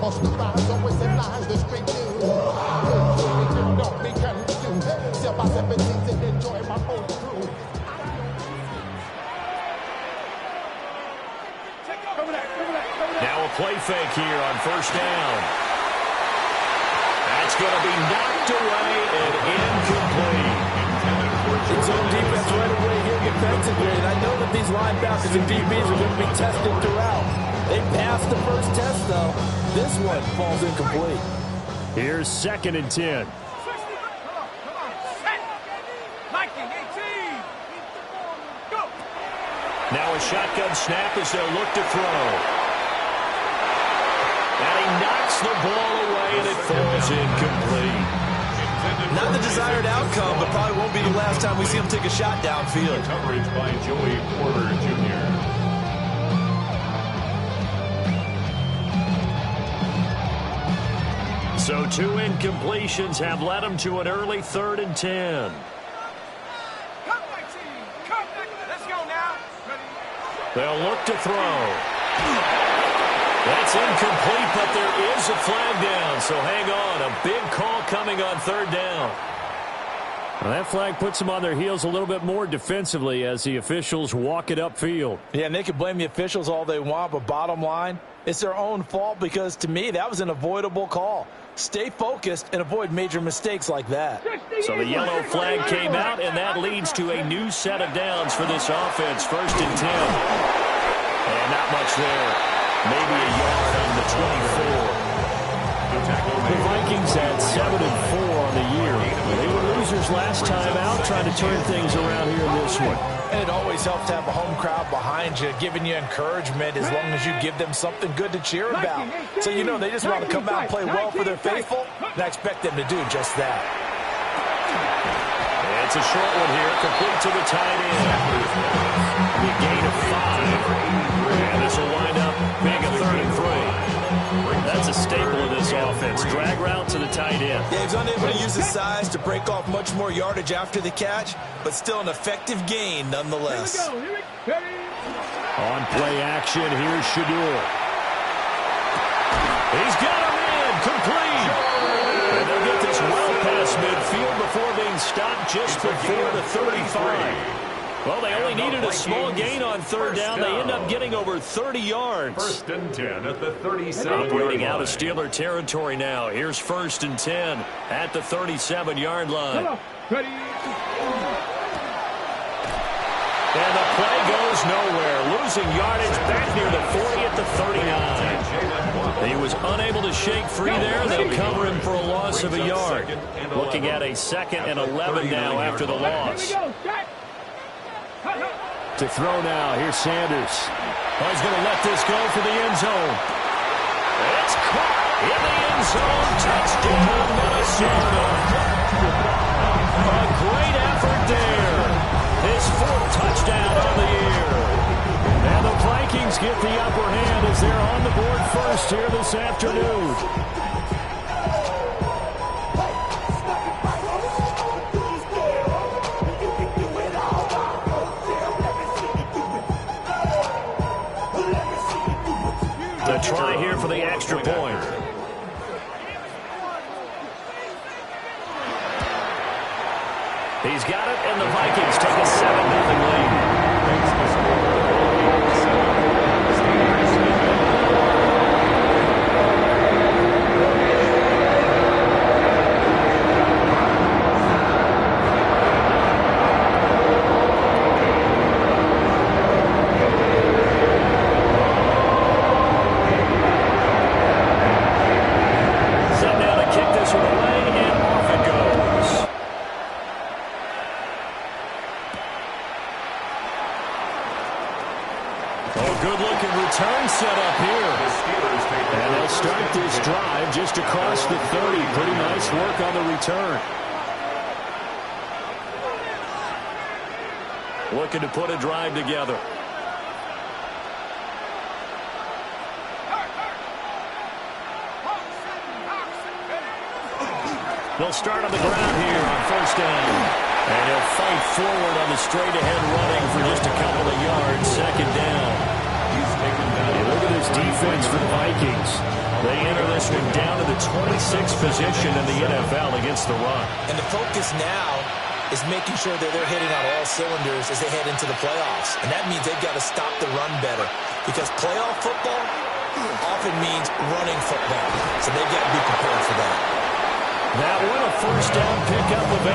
Cause the rise always in line, the straight news. Don't be confused. Step by step and things and enjoy my own crew. Now a play fake here on first down. That's going to be knocked away and incomplete. It's on defense right away here defensively, and I know that these linebackers and DBs are going to be tested throughout. They passed the first test, though. This one falls incomplete. Here's 2nd and 10. Now a shotgun snap as they'll look to throw. And he knocks the ball away, and it falls incomplete. Not the desired outcome, but probably won't be the last time we see him take a shot downfield. Coverage by Joey Porter Jr. So 2 incompletions have led him to an early 3rd and 10. They'll look to throw. That's incomplete, but there is a flag down. So hang on. A big call coming on 3rd down. Well, that flag puts them on their heels a little bit more defensively as the officials walk it upfield. Yeah, and they can blame the officials all they want, but bottom line, it's their own fault because, to me, that was an avoidable call. Stay focused and avoid major mistakes like that. So the yellow flag came out, and that leads to a new set of downs for this offense. 1st and 10. And not much there. Maybe a yard on the 24. The Vikings had 7-4 on the year. They were losers last time out, trying to turn things around here in this one. And it always helps to have a home crowd behind you, giving you encouragement as long as you give them something good to cheer about. So you know they just want to come out and play well for their faithful, and I expect them to do just that. It's a short one here, complete to the tight end. A gain of 5. And this will wind up being a 3rd and 3. That's a staple of this offense. Drag route to the tight end. Yeah, he's unable to use his size to break off much more yardage after the catch, but still an effective gain nonetheless. On play action, here's Shadur. He's got him in, complete. And they'll get this well past midfield before being stopped just before the 35. Well, they only needed a small gain on 3rd down. They end up getting over 30 yards. 1st and 10 at the 37-yard Operating out line. of Steeler territory now. Here's 1st and 10 at the 37-yard line. And the play goes nowhere. Losing yardage back near the 40 at the 39. He was unable to shake free there. They'll cover him for a loss of a yard. Looking at a 2nd and 11 now after the loss. To throw now, here's Sanders. Oh, he's going to let this go for the end zone. It's caught in the end zone. Touchdown, Minnesota. A great effort there. His 4th touchdown on the year. And the Vikings get the upper hand as they're on the board first here this afternoon. A try here for the extra point. He's got it, and the Vikings take a 7-0 lead. Return set up here. And they'll start this drive just across the 30. Pretty nice work on the return. Looking to put a drive together. They'll start on the ground here on 1st down. And he'll fight forward on the straight-ahead running for just a couple of yards. 2nd down. Hey, look at this defense for the Vikings. They enter this one down to the 26th position in the NFL against the run. And the focus now is making sure that they're hitting on all cylinders as they head into the playoffs. And that means they've got to stop the run better, because playoff football often means running football. So they've got to be prepared for that. That one, a first down pickup of 8.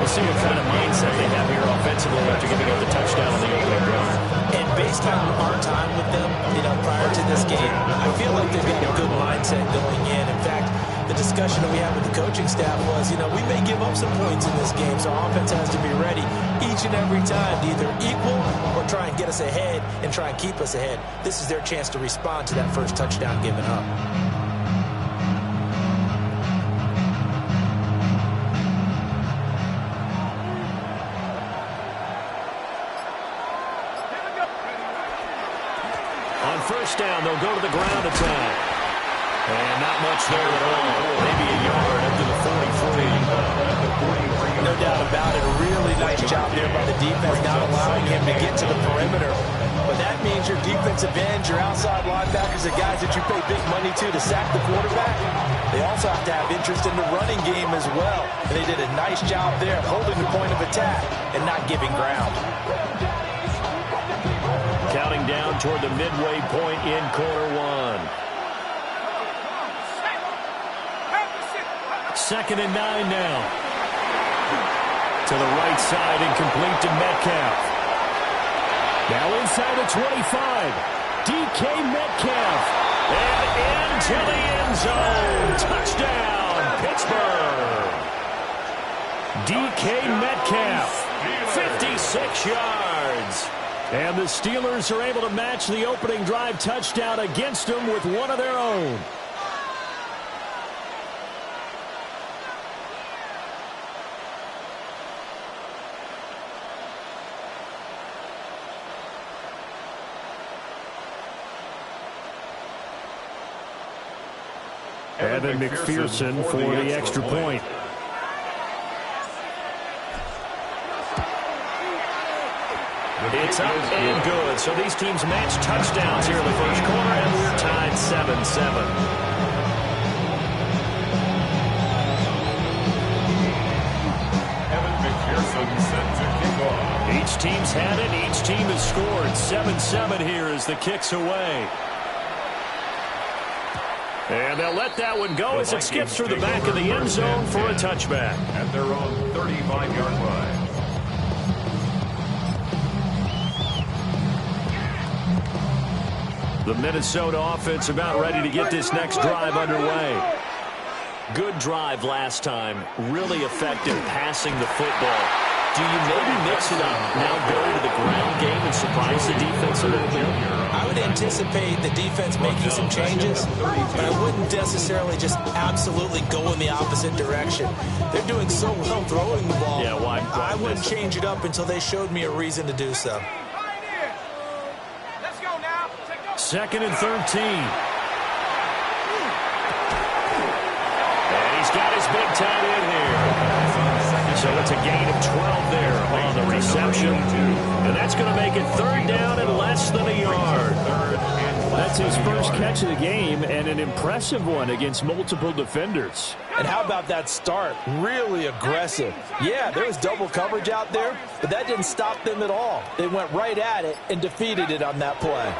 We'll see what kind of mindset they have here offensively after giving up the touchdown on the opening drive. And based on our time with them, prior to this game, I feel like they've got a good mindset going in. In fact, the discussion that we had with the coaching staff was, we may give up some points in this game, so our offense has to be ready each and every time to either equal or try and get us ahead and try and keep us ahead. This is their chance to respond to that first touchdown given up. First down, they'll go to the ground attack. And not much there at all. Maybe a yard up to the 43. No doubt about it. A really nice job there by the defense, not allowing him to get to the perimeter. But that means your defensive ends, your outside linebackers, the guys that you pay big money to sack the quarterback, they also have to have interest in the running game as well. And they did a nice job there holding the point of attack and not giving ground. Counting down toward the midway point in quarter one. 2nd and 9 now. To the right side and complete to Metcalf. Now inside the 25. DK Metcalf. And into the end zone. Touchdown, Pittsburgh. DK Metcalf. 56 yards. And the Steelers are able to match the opening drive touchdown against them with one of their own. Evan McPherson for the extra point. It's up and good. So these teams match touchdowns here in the first quarter, and we're tied 7-7. Evan McPherson set to kick off. Each team's had it. Each team has scored. 7-7 here as the kick's away. And they'll let that one go as it skips through the back of the end zone for a touchback. At their own 35-yard line. The Minnesota offense about ready to get this next drive underway. Good drive last time. Really effective passing the football. Do you maybe mix it up, now go to the ground game and surprise the defense a little bit? I would anticipate the defense making some changes, but I wouldn't necessarily just absolutely go in the opposite direction. They're doing so well throwing the ball. Yeah, why I wouldn't change it up until they showed me a reason to do so. 2nd and 13. And he's got his big tight end here. So it's a gain of 12 there on the reception. And that's going to make it 3rd down and less than a yard. That's his first catch of the game, and an impressive one against multiple defenders. And how about that start? Really aggressive. Yeah, there was double coverage out there, but that didn't stop them at all. They went right at it and defeated it on that play.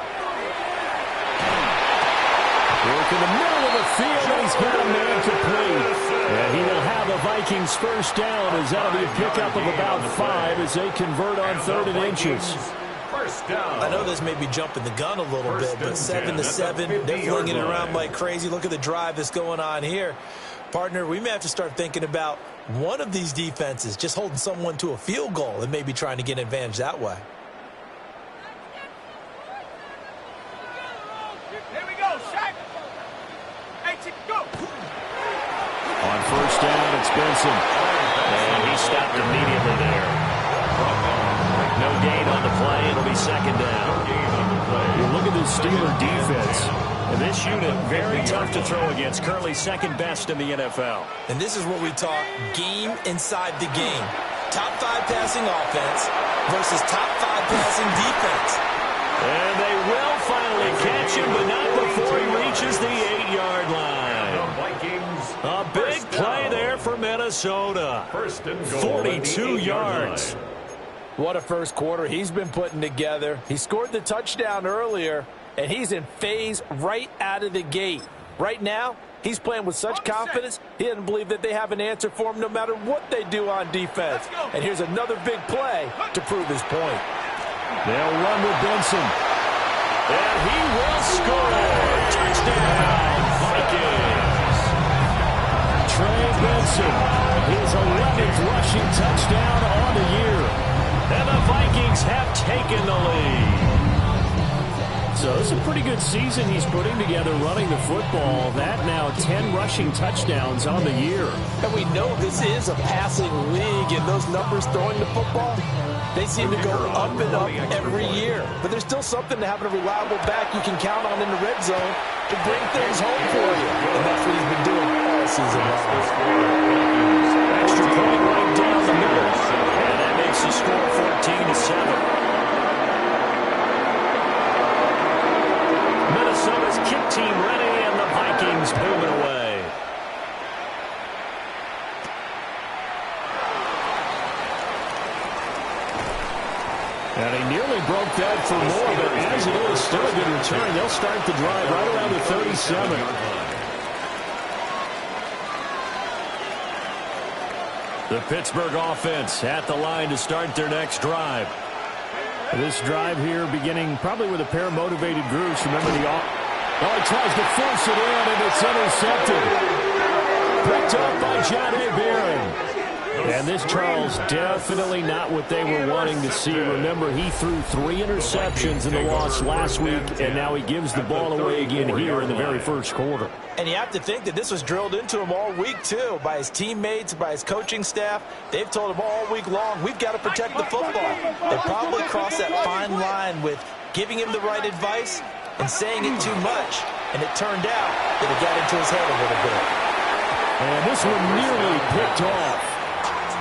Work in the middle of the field, and he's got a man complete. And he will have a Vikings first down, as that'll be a pickup of about 5 as they convert on 3rd and inches. First down. I know this may be jumping the gun a little bit, but 7-7, they're flinging it around like crazy. Look at the drive that's going on here. Partner, we may have to start thinking about one of these defenses just holding someone to a field goal and maybe trying to get an advantage that way. On first down, it's Benson. And he stopped immediately there. No gain on the play. It'll be 2nd down. You look at this Steeler defense. And this unit, very tough to throw against. Currently 2nd best in the NFL. And this is what we talk game inside the game. Top 5 passing offense versus top 5 passing defense. And they will finally catch him, but not before he Minnesota. 42 yards. What a first quarter he's been putting together. He scored the touchdown earlier, and he's in phase right out of the gate. Right now, he's playing with such confidence, he doesn't believe that they have an answer for him no matter what they do on defense. And here's another big play to prove his point. They'll run with Benson. And he will score. Touchdown, Vikings. Trey Benson, his 11th rushing touchdown on the year. And the Vikings have taken the lead. So it's a pretty good season he's putting together running the football. That now 10 rushing touchdowns on the year. And we know this is a passing league, and those numbers throwing the football, they seem to go up and up every year. But there's still something to having a reliable back you can count on in the red zone to bring things home for you. And that's what he's been doing all season long. Extra point right down the middle. And that makes the score 14-7. Minnesota's kick team ready, and the Vikings moving away. And he nearly broke that for more, but as it is, still a good return. They'll start the drive right around the 37. The Pittsburgh offense at the line to start their next drive. This drive here beginning probably with a pair of motivated groups. Remember he tries to force it in, and it's intercepted. Picked up by John A. Barron. And this, Charles, definitely not what they were wanting to see. Remember, he threw 3 interceptions in the loss last week, and now he gives the ball away again here in the very first quarter. And you have to think that this was drilled into him all week, too, by his teammates, by his coaching staff. They've told him all week long, we've got to protect the football. They probably crossed that fine line with giving him the right advice and saying it too much. And it turned out that it got into his head a little bit. And this one nearly picked off.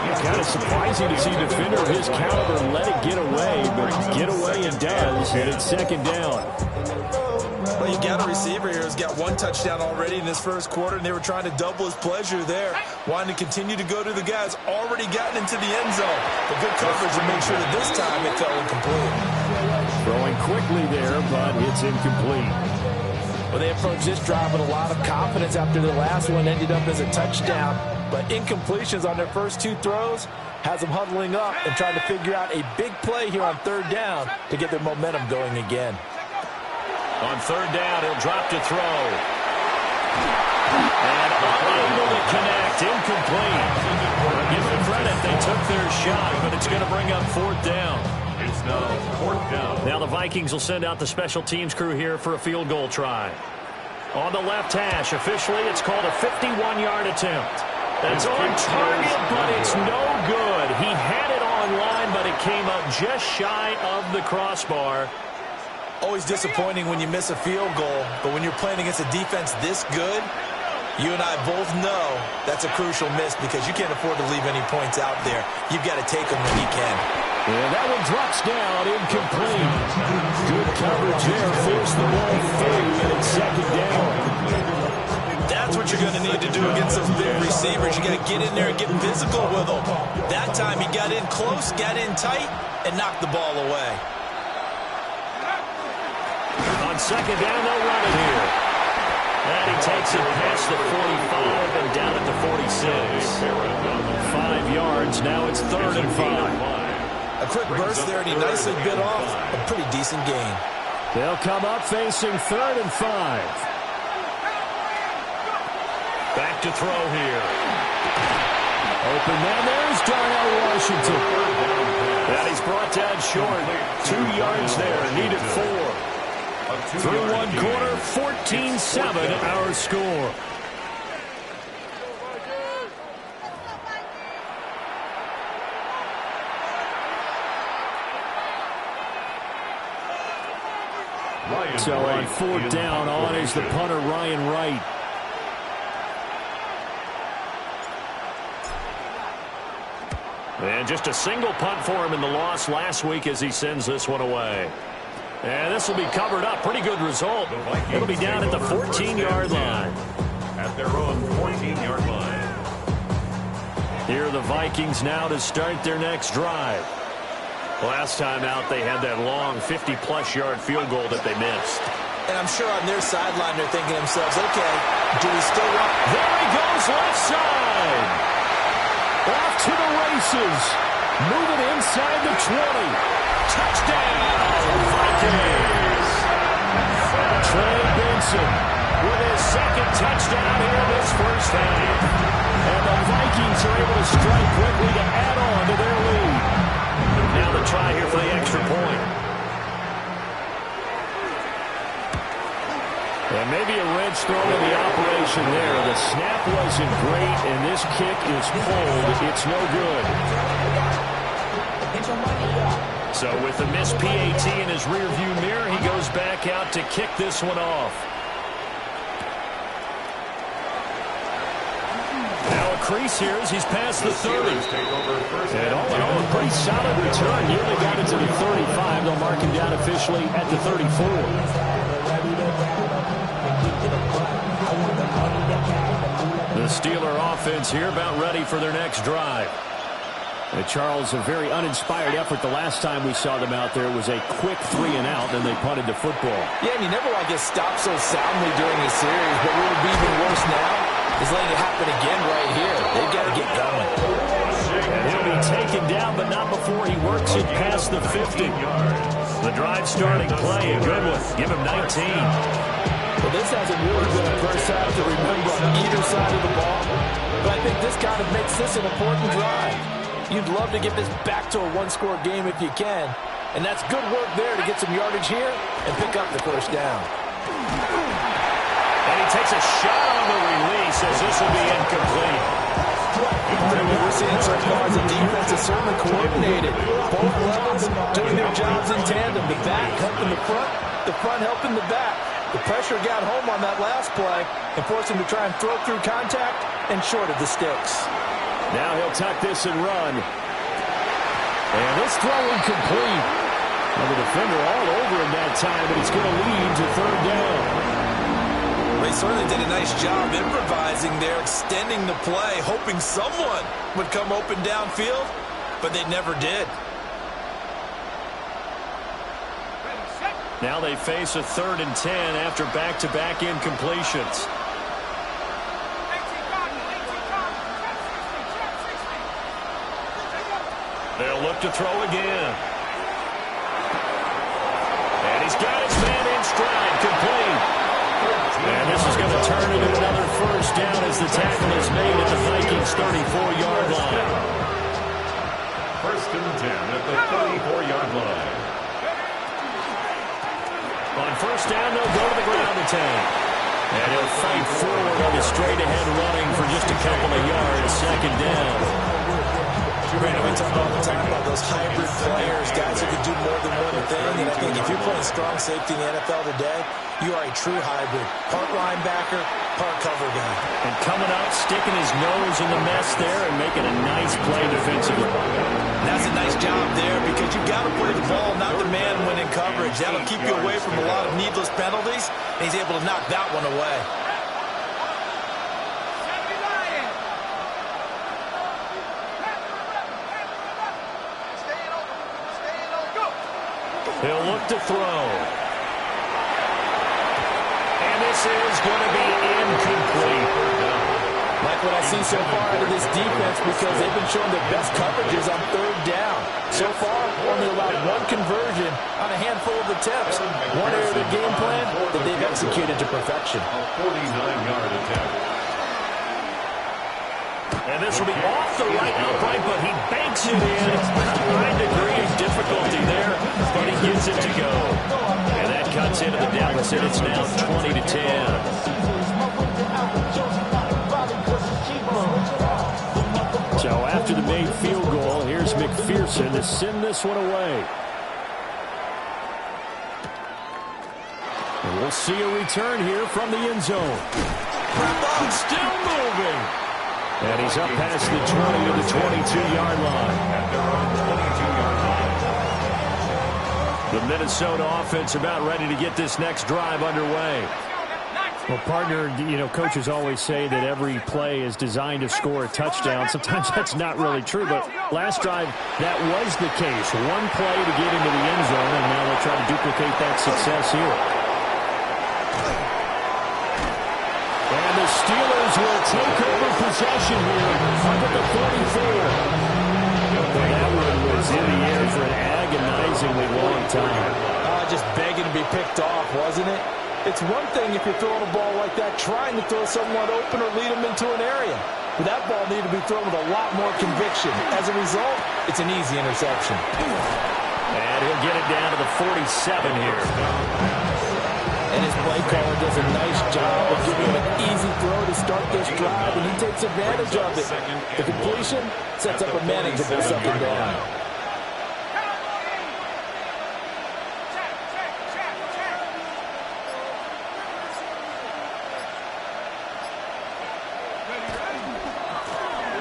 It's kind of surprising to see a defender of his caliber let it get away, but get away it does, and it's second down. Well, you got a receiver here who's got 1 touchdown already in this first quarter, and they were trying to double his pleasure there, wanting to continue to go to the guys already gotten into the end zone. But good coverage to make sure that this time it fell incomplete. Throwing quickly there, but it's incomplete. Well, they approached this drive with a lot of confidence after the last one ended up as a touchdown. But incompletions on their first 2 throws has them huddling up and trying to figure out a big play here on third down to get their momentum going again. On third down, he'll drop to throw. And unable to connect, incomplete. Give them credit, they took their shot, but it's going to bring up fourth down. It's now 4th down. Now the Vikings will send out the special teams crew here for a field goal try. On the left hash, officially it's called a 51-yard attempt. It's on target, but it's no good. He had it on line, but it came up just shy of the crossbar. Always disappointing when you miss a field goal, but when you're playing against a defense this good, you and I both know that's a crucial miss because you can't afford to leave any points out there. You've got to take them when you can. And that one drops down, incomplete. Good coverage there, forced the ball free, and it's second down. That's what you're going to need to do against those big receivers. You got to get in there and get physical with them. That time he got in close, got in tight, and knocked the ball away. On second down, they'll run it here. And he takes it past the 45 and down at the 46. 5 yards, now it's 3rd and 5. A quick burst there, and he nicely bit off a pretty decent gain. They'll come up facing 3rd and 5. Back to throw here. Open man, there's Darnell Washington. And he's brought down short. 2 yards there, needed 4. Through 1 quarter, 14-7 our score. So on 4th down, on is the punter, Ryan Wright. And just a single punt for him in the loss last week as he sends this one away. And this will be covered up. Pretty good result. It'll be down at the 14-yard line. At their own 14-yard line. Here are the Vikings now to start their next drive. Last time out, they had that long 50-plus yard field goal that they missed. And I'm sure on their sideline they're thinking to themselves, okay, do we still want... There he goes left side. Off to the races. Moving inside the 20. Touchdown, Vikings. Trey Benson with his second touchdown here in this first half. And the Vikings are able to strike quickly to add on to their lead. Now the try here for the extra point. And maybe a wrench thrown in the operation there. The snap wasn't great, and this kick is pulled. It's no good. So with the missed PAT in his rearview mirror, he goes back out to kick this one off. Now a crease here as he's past the 30. And all in all, a pretty solid return. He only got it to the 35. They'll mark him down officially at the 34. The Steeler offense here about ready for their next drive. And Charles, a very uninspired effort the last time we saw them out there. It was a quick 3 and out, and they punted the football. Yeah, and you never want to get stopped so soundly during a series, but what would be even worse now is letting it happen again right here. They've got to get going. And he'll be taken down, but not before he works it past the 50. The drive starting play, a good one. Give him 19. Well, this hasn't really been a first half to remember on either side of the ball, but I think this kind of makes this an important drive. You'd love to get this back to a one-score game if you can, and that's good work there to get some yardage here and pick up the first down. And he takes a shot on the release as this will be incomplete. And what we're seeing so far is the defense is certainly coordinated. Both levels doing their jobs in tandem. The back helping the front helping the back. The pressure got home on that last play and forced him to try and throw through contact and short of the sticks. Now he'll tuck this and run. And this throw incomplete. And the defender all over him that time, but it's going to lead to third down. They certainly did a nice job improvising there, extending the play, hoping someone would come open downfield, but they never did. Now they face a 3rd and 10 after back-to-back incompletions. They'll look to throw again. And he's got his man in stride, complete. And this is going to turn into another first down as the tackle is made at the Vikings' 34-yard line. 1st and 10 at the 34-yard line. On first down, they'll go to the ground attack. And he'll fight forward on the straight-ahead running for just a couple of yards, 2nd down. Brandon, we talk all the time about those hybrid players, guys who can do more than one thing. And I think if you're playing strong safety in the NFL today, you are a true hybrid. Part linebacker, part cover guy. And coming up, sticking his nose in the mess there and making a nice play defensively. That's a nice job there because you've got to play the ball, not the man when in coverage. That'll keep you away from a lot of needless penalties, and he's able to knock that one away. He'll look to throw. And this is going to be incomplete. Like what I see so far out of this defense because they've been showing their best coverages on 3rd down. So far, only allowed one conversion on a handful of attempts. One area of the game plan that they've executed to perfection. A 49-yard attempt. And this will be off the right outright, but he banks it in. A high degree of difficulty there, but he gets it to go. And that cuts into the deficit. It's now 20-10. So after the made field goal, here's McPherson to send this one away. And we'll see a return here from the end zone. Still moving. And he's up past the 20 to the 22-yard line. The Minnesota offense about ready to get this next drive underway. Well, partner, you know, coaches always say that every play is designed to score a touchdown. Sometimes that's not really true, but last drive, that was the case. One play to get into the end zone, and now they'll try to duplicate that success here. And the Steelers will take over possession here up at the 44. That one was in the air for an agonizingly long time. Just begging to be picked off, wasn't it? It's one thing if you're throwing a ball like that, trying to throw someone open or lead them into an area. But that ball needed to be thrown with a lot more conviction. As a result, it's an easy interception. And he'll get it down to the 47 here. And his play caller does a nice job of giving him an easy throw to start this drive, and he takes advantage of it. The completion sets up a manageable second down.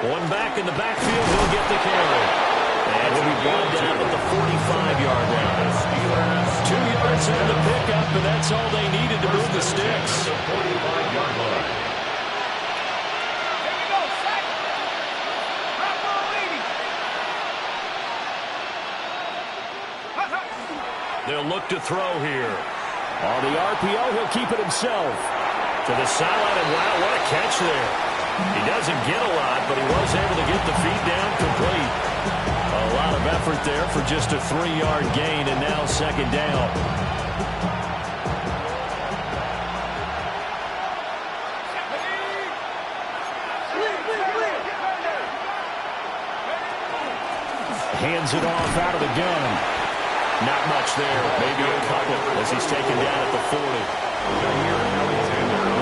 One back in the backfield, he'll get the carry. And he'll be brought down at the 45-yard line. 2 yards on the pickup, and that's all they needed to move the sticks. They'll look to throw here. On the RPO, he'll keep it himself. To the sideline, and wow, what a catch there. He doesn't get a lot, but he was able to get the feed down complete. A lot of effort there for just a 3-yard gain, and now second down. Hands it off out of the gun. Not much there. Maybe a couple as he's taken down at the 40.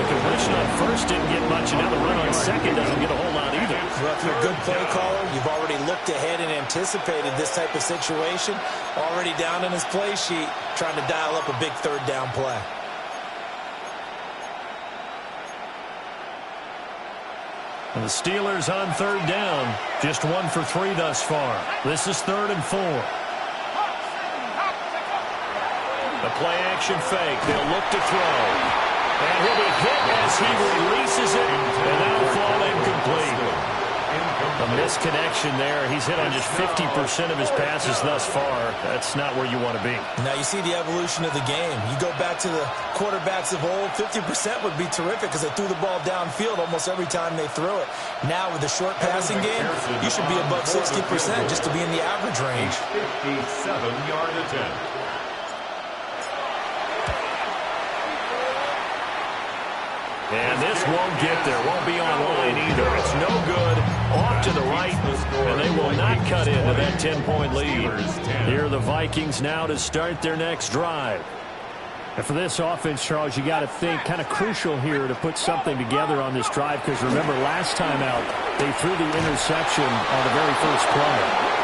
The completion on first didn't get much, and now the run on second doesn't get a whole lot either. Well, if you're a good play caller, you've already looked ahead and anticipated this type of situation. Already down in his play sheet, trying to dial up a big third down play. And the Steelers on third down, just 1 for 3 thus far. This is 3rd and 4. The play action fake. They'll look to throw. And he'll be hit as he releases it, and that'll fall incomplete. A misconnection there. He's hit on just 50% of his passes thus far. That's not where you want to be. Now you see the evolution of the game. You go back to the quarterbacks of old, 50% would be terrific because they threw the ball downfield almost every time they threw it. Now with the short passing game, you should be above 60% just to be in the average range. 57-yard attempt. And this won't get there. Won't be online either. It's no good. Off to the right, and they will not cut into that 10-point lead. Here are the Vikings now to start their next drive. And for this offense, Charles, you got to think kind of crucial here to put something together on this drive because remember last time out, they threw the interception on the very first play.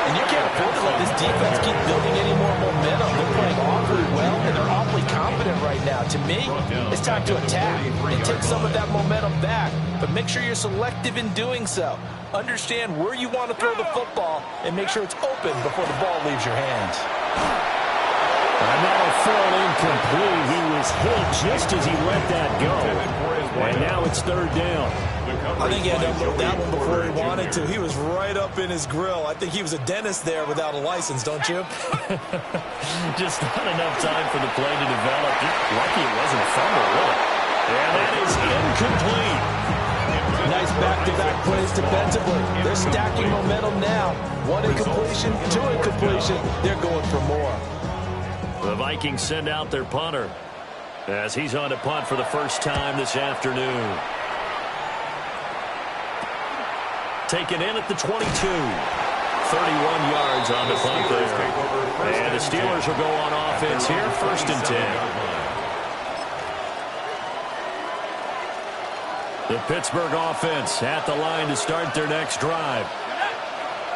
And you can't afford to let this defense keep building any more momentum. They're playing awfully well, and they're awfully confident right now. To me, it's time to attack and take some of that momentum back. But make sure you're selective in doing so. Understand where you want to throw the football and make sure it's open before the ball leaves your hands. And that'll fall incomplete. He was hit just as he let that go. And now it's third down. I think he had to unload that one before he wanted to. He was right up in his grill. I think he was a dentist there without a license, don't you? Just not enough time for the play to develop. Just lucky it wasn't a fumble, really. And that is incomplete. Nice back-to-back plays defensively. They're stacking momentum now. 1 incompletion, 2 incompletion. They're going for more. The Vikings send out their punter as he's on to punt for the first time this afternoon. Taken in at the 22. 31 yards on the punt there. And the Steelers will go on offense here, 1st and 10. The Pittsburgh offense at the line to start their next drive.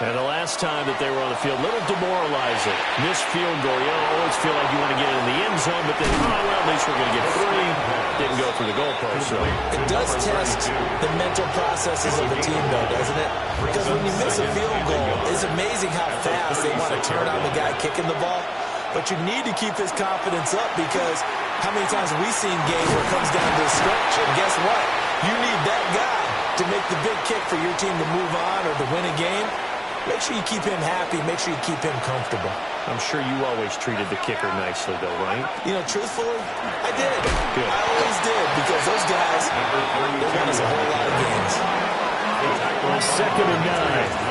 And the last time that they were on the field, a little demoralizing. Missed field goal. You always feel like you want to get in the end zone, but then, well, at least we're going to get 3. Didn't go through the goalpost. So it does test the mental processes of the team, though, doesn't it? Because when you miss a field goal, it's amazing how fast they want to turn on the guy kicking the ball. But you need to keep his confidence up because how many times have we seen games where it comes down to a stretch and for your team to move on or to win a game, make sure you keep him happy. Make sure you keep him comfortable. I'm sure you always treated the kicker nicely, though, right? You know, truthfully, I did. Good. I always did, because those guys, they won us a whole lot of games. 2nd and 9.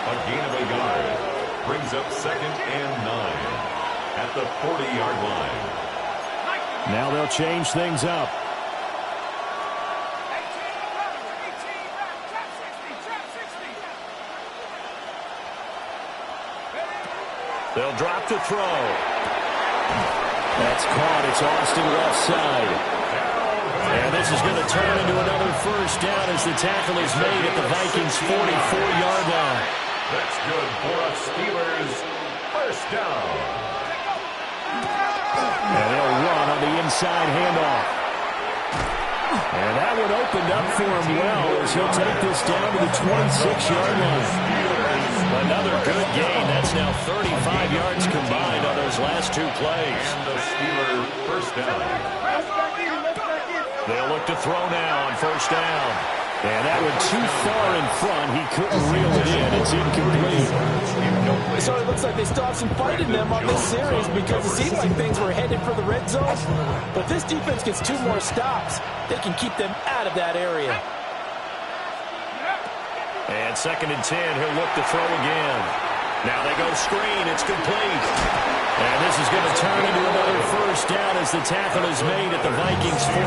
A gain of a yard brings up 2nd and 9 at the 40-yard line. Now they'll change things up. They'll drop to throw. That's caught. It's Austin left side. And this is going to turn into another first down as the tackle is made at the Vikings' 44-yard line. That's good for a Steelers first down. And they'll run on the inside handoff. And that one opened up for him well as he'll take this down to the 26-yard line. Another good gain. That's now 35 yards combined on those last two plays. And the Steelers first down. They'll look to throw now on first down. And that one too far in front. He couldn't reel it in. It's incomplete. So it looks like they still have some fight in them on this series, because it seemed like things were headed for the red zone. But this defense gets 2 more stops. They can keep them out of that area. And 2nd and 10, he'll look to throw again. Now they go screen. It's complete. And this is going to turn into another first down as the tackle is made at the Vikings' 14.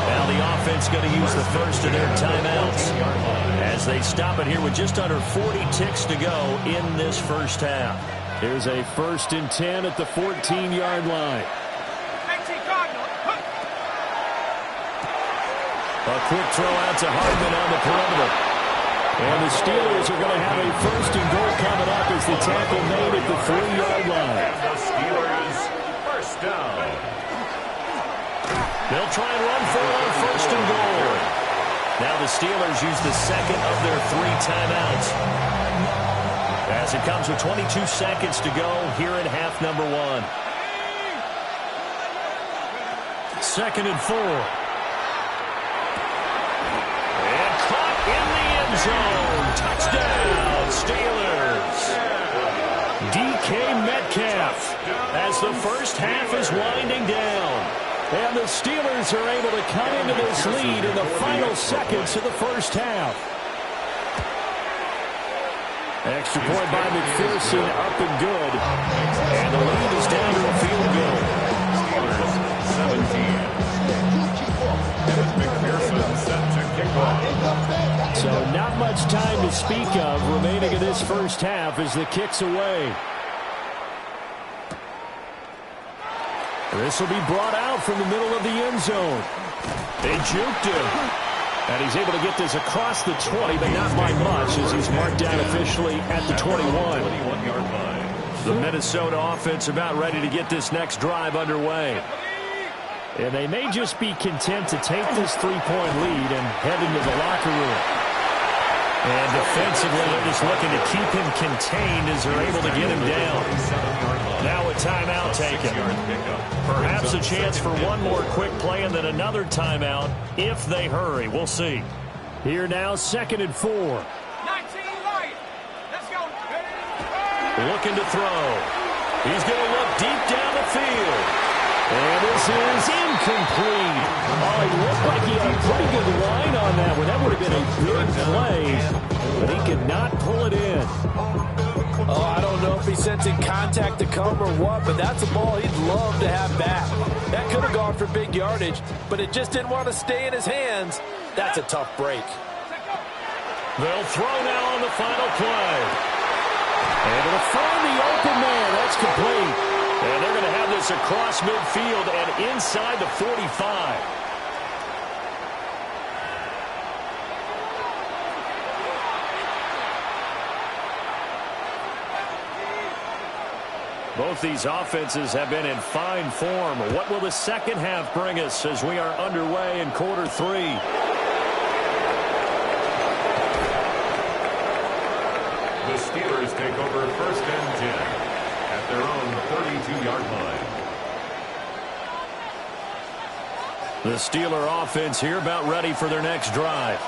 Now the offense going to use the first of their timeouts as they stop it here with just under 40 ticks to go in this first half. Here's a 1st and 10 at the 14-yard line. A quick throw out to Hardman on the perimeter. And the Steelers are going to have a 1st and goal coming up as the tackle made at the 3-yard line. And the Steelers first down. They'll try and run for it on 1st and goal. Now the Steelers use the second of their 3 timeouts as it comes with 22 seconds to go here in half number 1. 2nd and 4. In the end zone. Touchdown, Steelers. DK Metcalf As the first half is winding down. and the Steelers are able to come into this lead in the final seconds of the first half. Extra point by McPherson, up and good. And the lead is down to a field goal. Steelers 17. And McPherson set to kick off. So not much time to speak of remaining in this first half as the kick's away. This will be brought out from the middle of the end zone. They juked him. And he's able to get this across the 20, but not by much as he's marked down officially at the 21. 21-yard line. The Minnesota offense about ready to get this next drive underway. And they may just be content to take this 3-point lead and head into the locker room. And defensively, they're just looking to keep him contained as they're able to get him down. Now a timeout taken. Perhaps a chance for one more quick play and then another timeout if they hurry. We'll see. Here now, 2nd and 4. 19 right. Let's go. Looking to throw. He's going to look deep down the field. And this is incomplete. Oh, it looked like he had a pretty good line on that one. That would have been a big play, but he could not pull it in. Oh, I don't know if he's sensing contact to come or what, but that's a ball he'd love to have back. That could have gone for big yardage, but it just didn't want to stay in his hands. That's a tough break. They'll throw now on the final play. Able to find the open man. That's complete. And they're going to have this across midfield and inside the 45. Both these offenses have been in fine form. What will the second half bring us as we are underway in quarter 3? The Steelers take over 1st and 10 at their own 32-yard line. The Steeler offense here about ready for their next drive.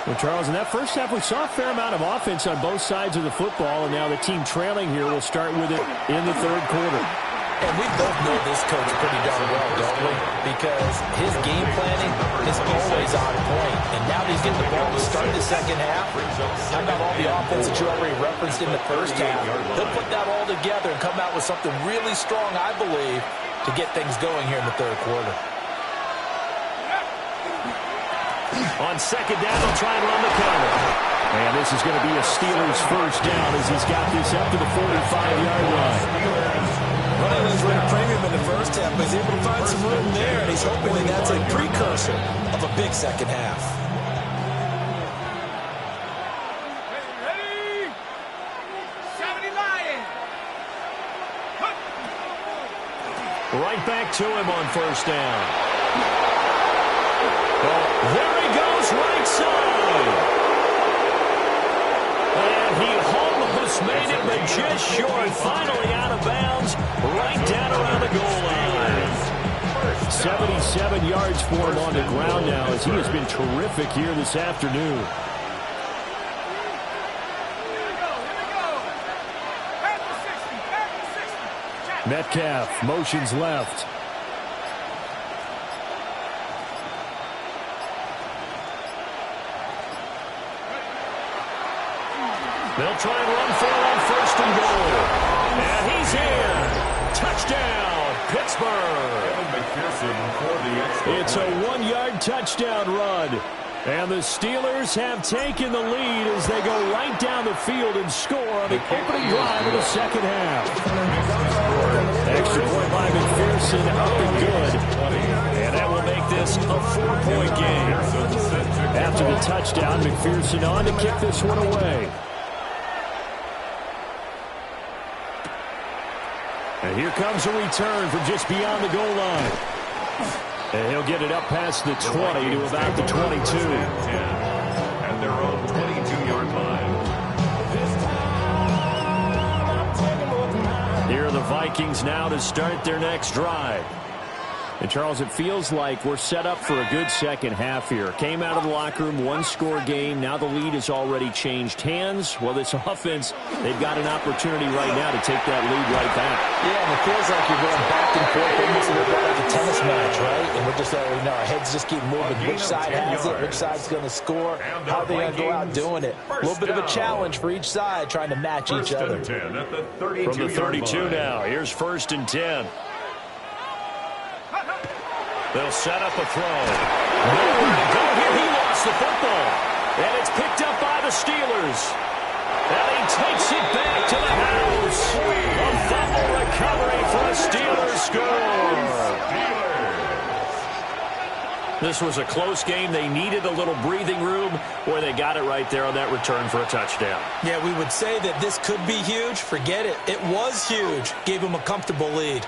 Well, Charles, in that first half, we saw a fair amount of offense on both sides of the football, and now the team trailing here will start with it in the third quarter. And we both know this coach pretty darn well, don't we? Because his game planning is always on point. And now that he's getting the ball to start the second half, how about all the offense that you already referenced in the first half? He'll put that all together and come out with something really strong, I believe, to get things going here in the third quarter. On second down, they'll try and run the counter. And this is going to be a Steelers first down as he's got this up to the 45-yard line. Running those ran a premium in the first half, but he's able to find some room there, and he's hoping that that's a precursor of a big second half. Ready? 70 Lions. Right back to him on first down. Well, there he goes, right side. And he almost made it, but just short. Finally out of bounds, right down around the goal line. 77 yards for him on the ground now, as he has been terrific here this afternoon. Metcalf motions left. They'll try and run for it on first and goal. And he's in. Touchdown, Pittsburgh. It's a 1-yard touchdown run. And the Steelers have taken the lead as they go right down the field and score on the opening drive of the second half. Extra point by McPherson, up and good. And that will make this a 4-point game. After the touchdown, McPherson on to kick this one away. And here comes a return from just beyond the goal line. And he'll get it up past the 20 to about the 22. At their own 22-yard line. Here are the Vikings now to start their next drive. And, Charles, it feels like we're set up for a good second half here. Came out of the locker room, one-score game. Now the lead has already changed hands. Well, this offense, they've got an opportunity right now to take that lead right back. Yeah, and it feels like you're going back and forth almost a little bit like a tennis match, right? And we're just, our heads just keep moving. Which side has it? Which side's going to score? How are they going to go out doing it? A little bit of a challenge for each side trying to match each other. From the 32 now, here's first and 10. They'll set up a throw. Nowhere to go here. He lost the football. And it's picked up by the Steelers. And he takes it back to the house. A fumble recovery for a Steelers score. This was a close game. They needed a little breathing room, where they got it right there on that return for a touchdown. Yeah, we would say that this could be huge. Forget it. It was huge. Gave him a comfortable lead.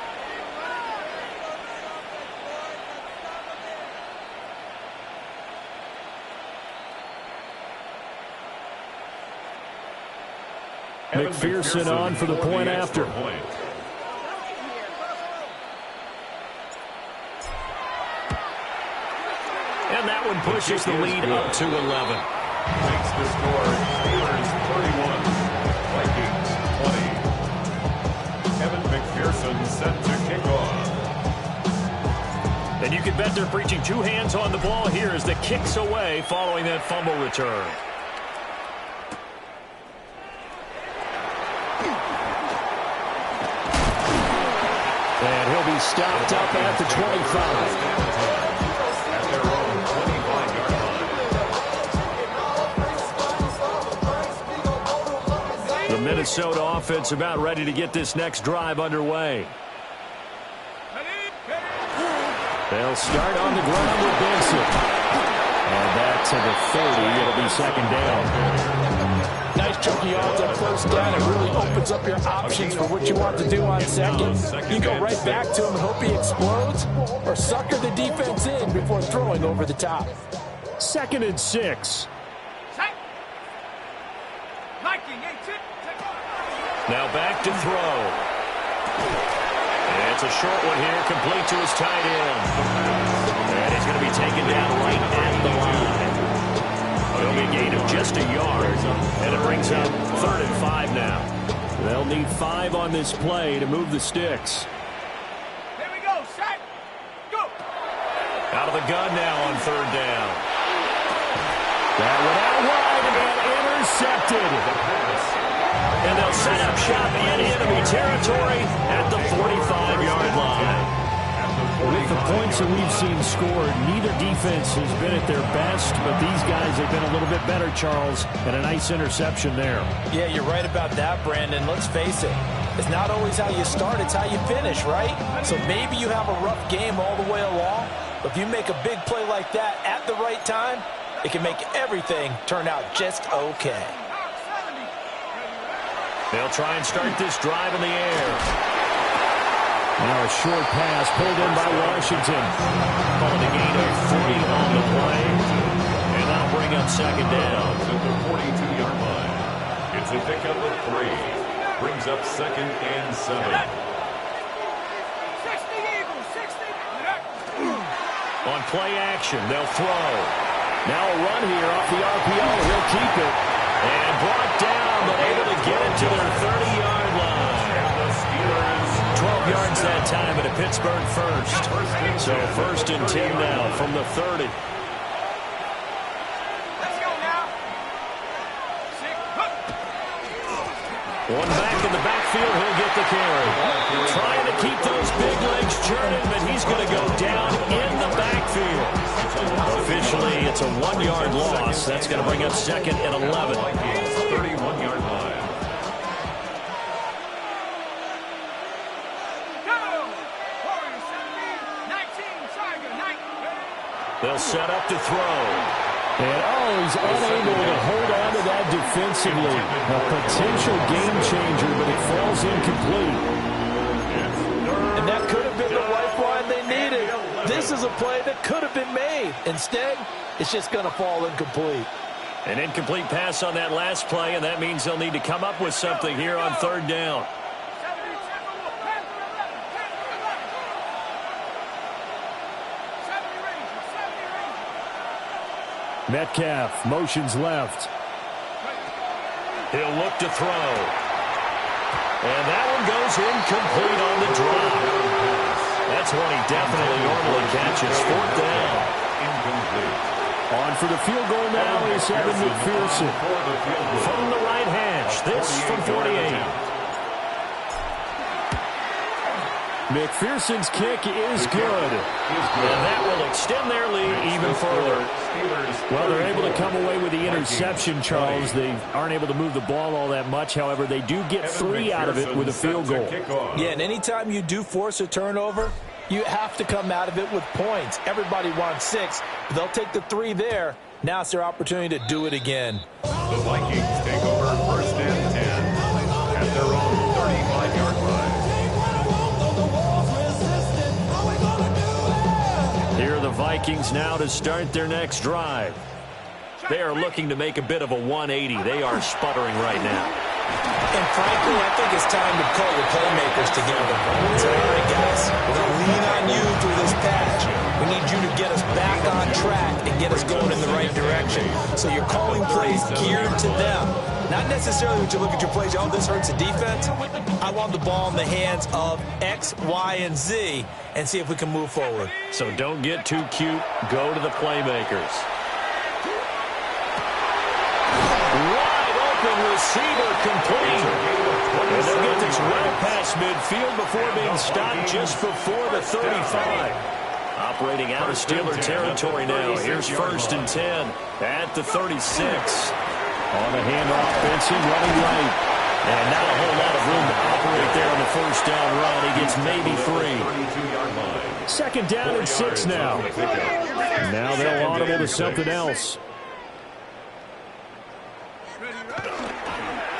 McPherson on for the point after. And that one pushes the lead up to 11. Makes the score Steelers 31, Vikings 20. Kevin McPherson set to kick off. And you can bet they're preaching two hands on the ball here as the kicks away following that fumble return. And he'll be stopped up at the 25. At their own 25-yard line. The Minnesota offense about ready to get this next drive underway. They'll start on the ground with Benson. And back to the 30. It'll be second down. Nice chunky odds on first down. It really opens up your options for what you want to do on second. You go right back to him and hope he explodes, or sucker the defense in before throwing over the top. 2nd and 6. Now back to throw. And it's a short one here, complete to his tight end. just a yard. And it brings up 3rd and 5 now. They'll need 5 on this play to move the sticks. Here we go. Set. Go. Out of the gun now on 3rd down. That went out wide and intercepted. And they'll set up shop in enemy territory at the 45-yard line. With the points that we've seen scored, neither defense has been at their best, but these guys have been a little bit better, Charles, and a nice interception there. Yeah, you're right about that, Brandon. Let's face it. It's not always how you start, it's how you finish, right? So maybe you have a rough game all the way along, but if you make a big play like that at the right time, it can make everything turn out just okay. They'll try and start this drive in the air. Now a short pass pulled in by Washington. Calling a gain of 3 on the play. And that'll bring up 2nd down. At the 42-yard line. It's a pickup of 3. Brings up 2nd and 7. 60 Eagles, 60. On play action, they'll throw. Now a run here off the RPO. He'll keep it. And brought down, but able to get it to their 30-yard line. 12 yards that time at a Pittsburgh first. So 1st and 10 now from the 30. Let's go now. One back in the backfield, he'll get the carry. Trying to keep those big legs churning, but he's going to go down in the backfield. Officially, it's a 1-yard loss. That's going to bring up 2nd and 11. 31-yard line. They'll set up to throw. And, he's unable to hold on to that defensively. A potential game changer, but it falls incomplete. And that could have been the lifeline they needed. This is a play that could have been made. Instead, it's just going to fall incomplete. An incomplete pass on that last play, and that means they'll need to come up with something here on 3rd down. Metcalf motions left. He'll look to throw. And that one goes incomplete on the drop. That's one he definitely normally catches. 4th down. Incomplete. On for the field goal now is Evan McPherson. From the right hash, this from 48. McPherson's kick is good. And that will extend their lead even further. Well, they're able to come away with the interception, Charles. They aren't able to move the ball all that much. However, they do get 3 out of it with a field goal. Yeah, and anytime you do force a turnover, you have to come out of it with points. Everybody wants 6, but they'll take the 3 there. Now it's their opportunity to do it again. The Vikings take over 1st and 10 at their own 35-yard line. Here are the Vikings now to start their next drive. They are looking to make a bit of a 180. They are sputtering right now. And frankly, I think it's time to call your playmakers together. Say, all right, guys, we're going to lean on you through this patch. We need you to get us back on track and get us going in the right direction. So you're calling plays geared to them. Not necessarily when you look at your plays, oh, this hurts the defense. I want the ball in the hands of X, Y, and Z and see if we can move forward. So don't get too cute. Go to the playmakers. Wide open receiver complete. And they'll get this well past midfield before being stopped just before the 35. Operating out of Steeler territory now. Here's 1st and 10 at the 36. On the handoff, Benson running right. And not a whole lot of room to operate there on the 1st down run. He gets maybe 3. 2nd down and 6 now. Now they'll audible to something else.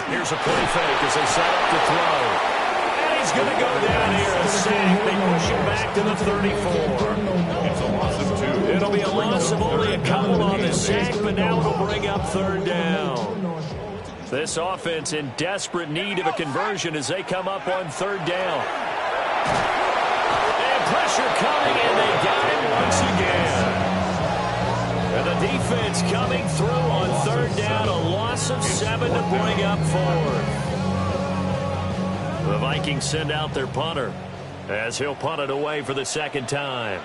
Here's a play fake as they set up to throw. And he's going to go down here and sack. They push him back to the 34. It's a loss of 2. It'll be a loss of only a couple on the sack, but now it'll bring up 3rd down. This offense in desperate need of a conversion as they come up on 3rd down. And pressure coming, and they got it once again. And the defense coming through on 3rd down, a bring up fourth. The Vikings send out their punter as he'll punt it away for the second time.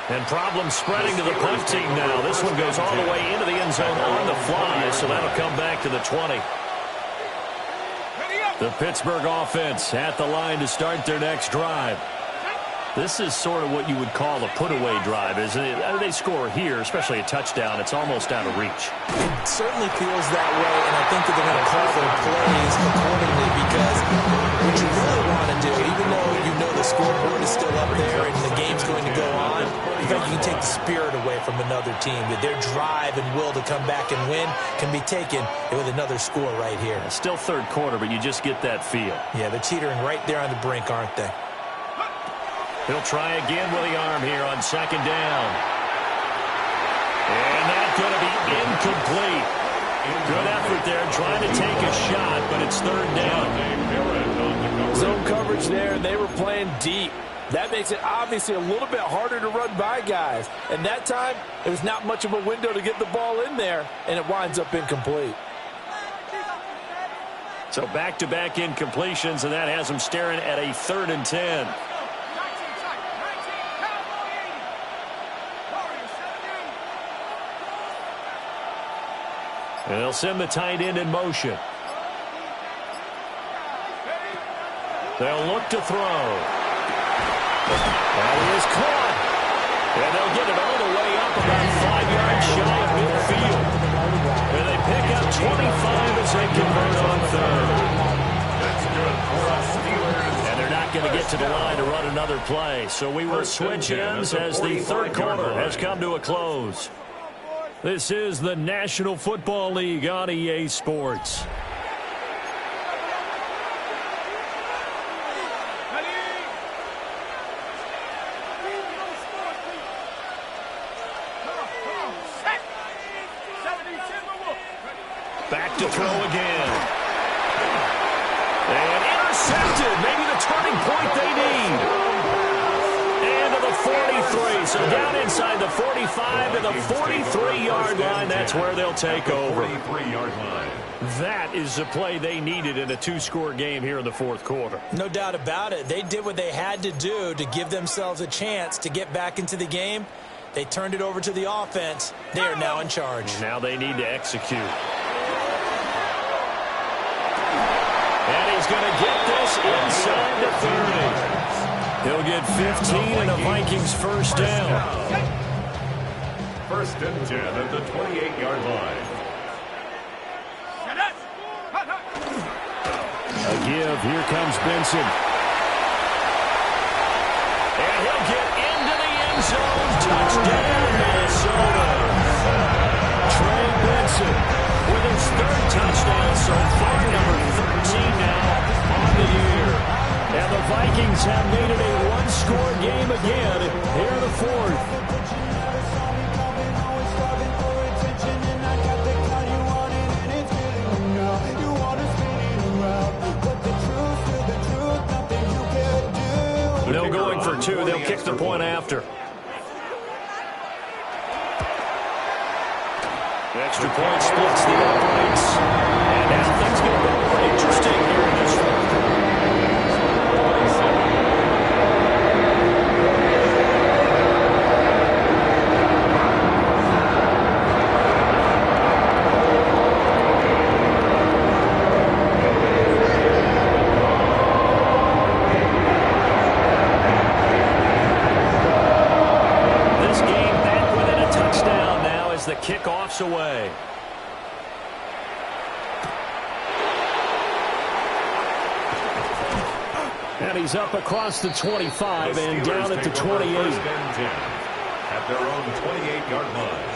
And problems spreading to the punt team now. This one goes all the way into the end zone on the fly, so that'll come back to the 20. The Pittsburgh offense at the line to start their next drive. This is sort of what you would call a put-away drive, isn't it? They score here, especially a touchdown. It's almost out of reach. It certainly feels that way, and I think that they're going to call their plays accordingly because what you really want to do, even though you know the scoreboard is still up there and the game's going to go on, in fact, you can take the spirit away from another team. That their drive and will to come back and win can be taken with another score right here. Still third quarter, but you just get that feel. Yeah, they're teetering right there on the brink, aren't they? He'll try again with the arm here on second down. And that's going to be incomplete. Good effort there trying to take a shot, but it's third down. Zone coverage there, and they were playing deep. That makes it obviously a little bit harder to run by guys. And that time, it was not much of a window to get the ball in there, and it winds up incomplete. So back-to-back incompletions, and that has them staring at a 3rd and 10. And they'll send the tight end in motion. They'll look to throw. And he is caught. And they'll get it all the way up about 5 yards shy of midfield. And they pick up 25 as they convert on third. That's good for us Steelers. And they're not going to get to the line to run another play. So we will switch ends as the third quarter has come to a close. This is the National Football League on EA Sports. Back to throw again. And intercepted. Maybe the turning point they need. And to the 43. So down inside the 45 to the 43-yard line. That's where they'll take over. 43-yard line. That is the play they needed in a 2-score game here in the fourth quarter. No doubt about it. They did what they had to do to give themselves a chance to get back into the game. They turned it over to the offense. They are now in charge. Now they need to execute. And he's going to get this inside the 30. He'll get 15 and the Vikings first down. 1st and 10 at the 28-yard line. A give. Here comes Benson. And he'll get into the end zone. Touchdown, Minnesota. Trey Benson with his 3rd touchdown so far, number 13 now on the year. And the Vikings have made it a 1-score game again here in the 4th. No going for 2. They'll kick the point after. The extra point splits the uprights. And now things get a little more interesting here in this one. The kickoff's away. And he's up across the 25 and down at the 28. At their own 28-yard line.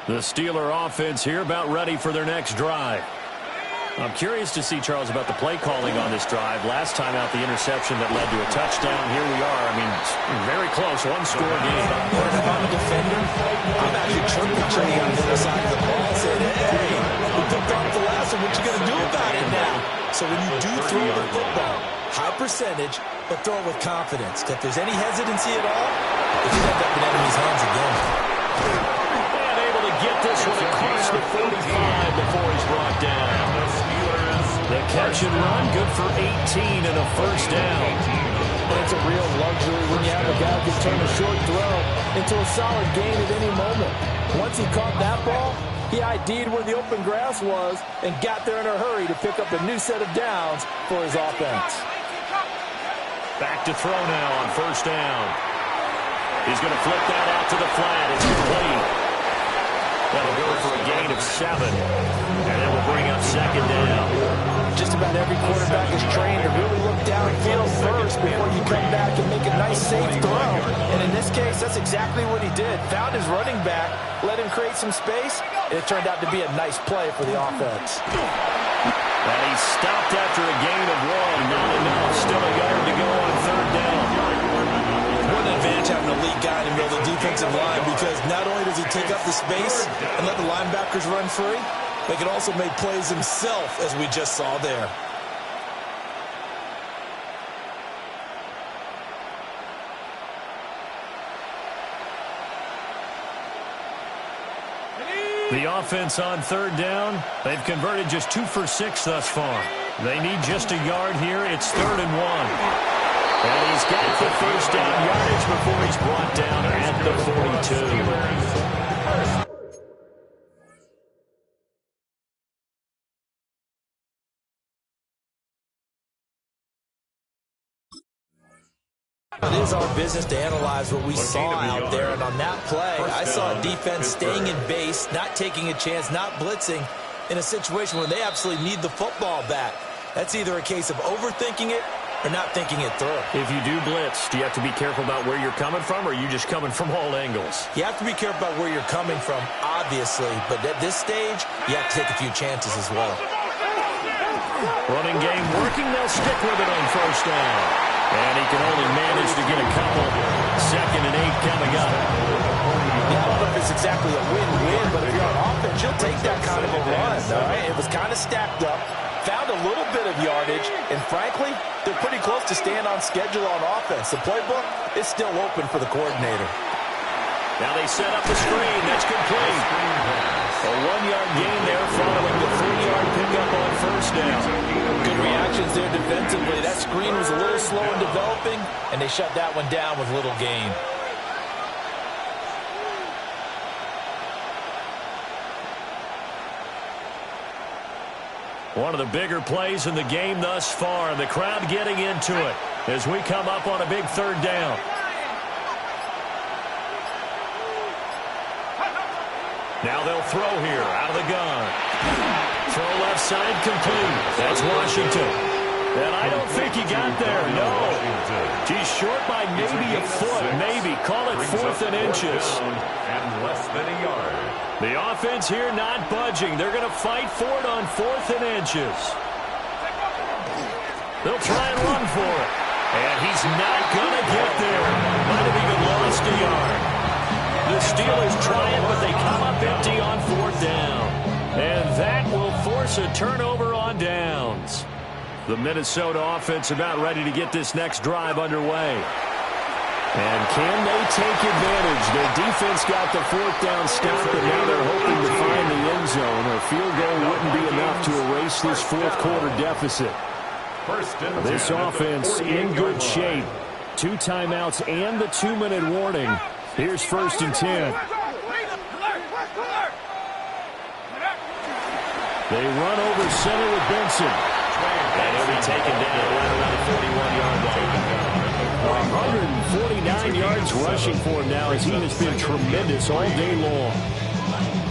The Steeler offense here about ready for their next drive. I'm curious to see, Charles, about the play calling on this drive. Last time out, the interception that led to a touchdown. Here we are. I mean, very close. One-score game. If I'm a defender, I'm actually chirping on the other side of the ball saying, hey, we picked off the last one. What you going to do about it now? So when you do throw the football, high percentage, but throw it with confidence. If there's any hesitancy at all, it could end up in enemy's hands again. And able to get this one across the 45 before he's brought down. The catch and run, good for 18 and a first down. And it's a real luxury when you have a guy who can turn a short throw into a solid gain at any moment. Once he caught that ball, he ID'd where the open grass was and got there in a hurry to pick up a new set of downs for his offense. Back to throw now on first down. He's going to flip that out to the flat. It's complete. That'll go for a gain of 7. And that will bring up second down. Just about every quarterback is trained to really look downfield first before you come back and make a nice, safe throw. And in this case, that's exactly what he did. Found his running back, let him create some space, and it turned out to be a nice play for the offense. And he stopped after a gain of 1. Not enough. Still a yard to go on third down. What an advantage having a elite guy in the middle of the defensive line, because not only does he take up the space and let the linebackers run free, but he can also make plays himself, as we just saw there. The offense on third down, they've converted just 2 for 6 thus far. They need just a yard here. It's 3rd and 1. And he's got the first down yardage before he's brought down at the 42. It is our business to analyze what we saw out there, and on that play, I saw a defense staying in base, not taking a chance, not blitzing in a situation where they absolutely need the football back. That's either a case of overthinking it or not thinking it through. If you do blitz, do you have to be careful about where you're coming from, or are you just coming from all angles? You have to be careful about where you're coming from, obviously, but at this stage, you have to take a few chances as well. Running game working, they'll stick with it on first down. And he can only manage to get a couple. 2nd and 8 coming up. Yeah, I don't know if it's exactly a win-win, but if you're on offense, you'll take that kind of a run, all right? It was kind of stacked up, found a little bit of yardage, and frankly, they're pretty close to staying on schedule on offense. The playbook is still open for the coordinator. Now they set up the screen. That's complete. A 1-yard gain there following the 3-yard pickup on first down. Good reactions there defensively. That screen was a little slow in developing, and they shut that one down with little gain. One of the bigger plays in the game thus far. The crowd getting into it as we come up on a big 3rd down. Now they'll throw here out of the gun. Throw left side complete. That's Washington. And I don't think he got there. No. He's short by maybe a foot. Maybe. Call it 4th and inches. And less than a yard. The offense here not budging. They're going to fight for it on 4th and inches. They'll try and run for it. And he's not going to get there. Might have even lost a yard. The Steelers try it, but they come up empty on 4th down. And that will force a turnover on downs. The Minnesota offense about ready to get this next drive underway. And can they take advantage? Their defense got the 4th down stop, and now they're hoping to find the end zone. A field goal wouldn't be enough to erase this 4th quarter deficit. This offense in good shape. 2 timeouts and the 2-minute warning. Here's 1st and 10. They run over center with Benson. And he'll be taken down right around the 41-yard line. 149 yards rushing for him now as he has been tremendous all day long.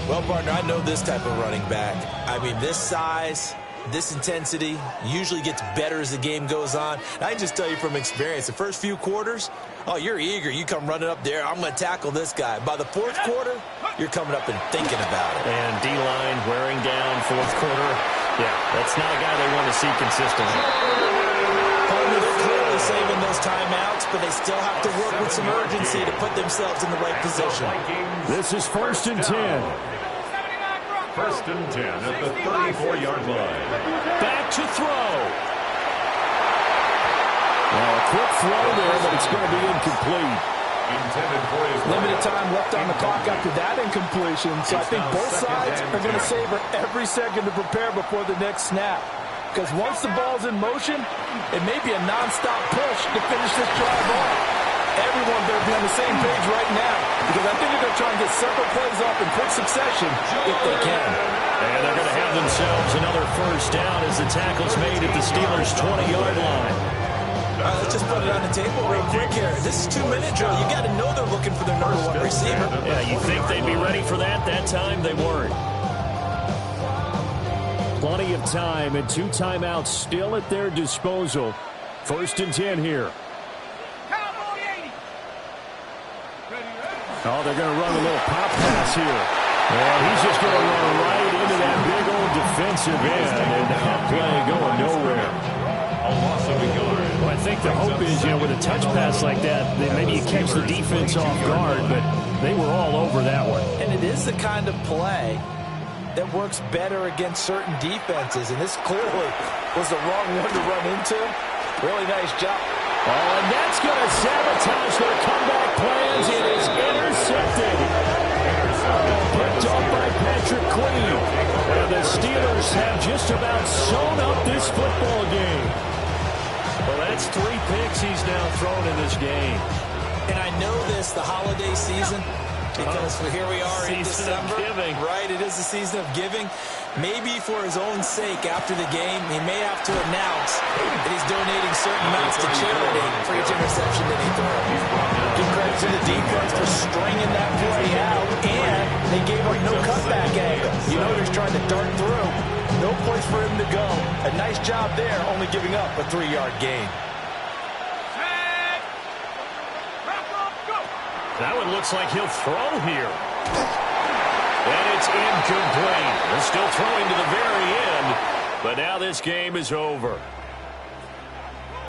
Well, partner, I know this type of running back. I mean, this size, this intensity usually gets better as the game goes on. And I can just tell you from experience, the first few quarters, oh, you're eager. You come running up there. I'm going to tackle this guy. By the 4th quarter, you're coming up and thinking about it. And D-line wearing down 4th quarter. Yeah, that's not a guy they want to see consistently. They're clearly saving those timeouts, but they still have to work with some urgency to put themselves in the right position. This is 1st and 10. First and 10 at the 34-yard line. Back to throw. Well, a quick throw there, but it's going to be incomplete. Intended for his Limited time left on the clock after that incompletion, so I think both sides are going to savor every second to prepare before the next snap. Because once the ball's in motion, it may be a nonstop push to finish this drive off. Everyone better be on the same page right now, because I think they're going to try and get several plays off in quick succession if they can. And they're going to have themselves another first down as the tackle's made at the Steelers' 20-yard line. Let's just put it on the table real quick here. This is 2-minute drill. You got to know they're looking for their number one receiver. Yeah, you think they'd be ready for that? That time they weren't. Plenty of time and 2 timeouts still at their disposal. 1st and 10 here. Oh, they're going to run a little pop pass here. And he's just going to run right into that big old defensive end, and that play going nowhere. A loss of a yard. Well, I think the hope is, with a touch pass like that, that maybe you catch the defense off guard, but they were all over that one. And it is the kind of play that works better against certain defenses, and this clearly was the wrong one to run into. Really nice job. Oh, and that's going to sabotage their comeback plans. It is intercepted. Picked up by Patrick Queen. And the Steelers have just about sewn up this football game. Well, that's 3 picks he's now thrown in this game. And I know this, the holiday season, because here we are in December. Giving. Right, it is the season of giving. Maybe for his own sake after the game, he may have to announce that he's donating certain amounts to charity for each interception that he throws. Give credit to the defense for stringing that play out, and they gave up no cutback angle. You know they're trying to dart through. No place for him to go. A nice job there, only giving up a 3-yard gain. That one looks like he'll throw here. And it's incomplete. They're still throwing to the very end, but now this game is over.